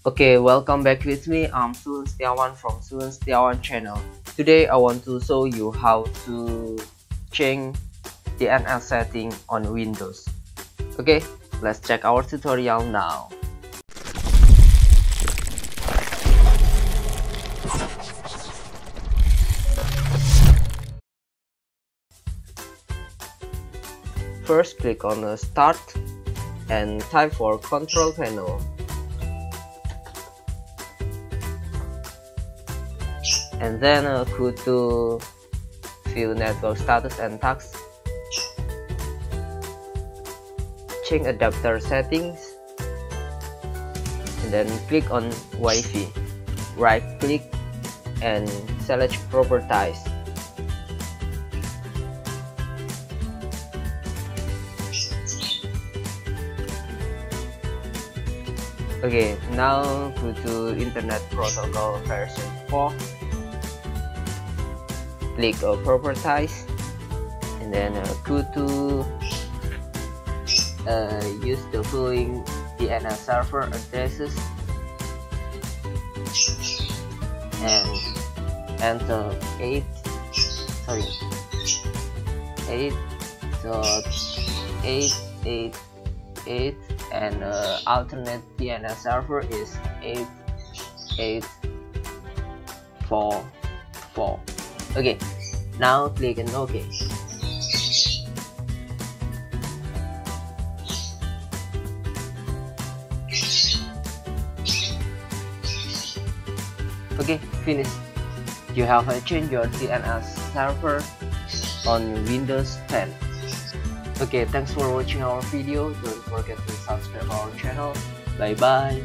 Okay, welcome back with me. I'm Sun Setiawan from Sun Setiawan channel. Today I want to show you how to change DNS setting on Windows. Okay, let's check our tutorial now. First, click on the Start and type for Control Panel. And then go to View Network Status and Tags. Change adapter settings. And then click on Wi-Fi. Right click and select Properties. Okay, now go to Internet Protocol version 4. Click Properties, and then go to use the following DNS server addresses and enter 8.8.888 and alternate DNS server is 8844. Okay, now click on OK. Okay, finish. You have changed your DNS server on Windows 10. Okay, thanks for watching our video. Don't forget to subscribe our channel. Bye bye.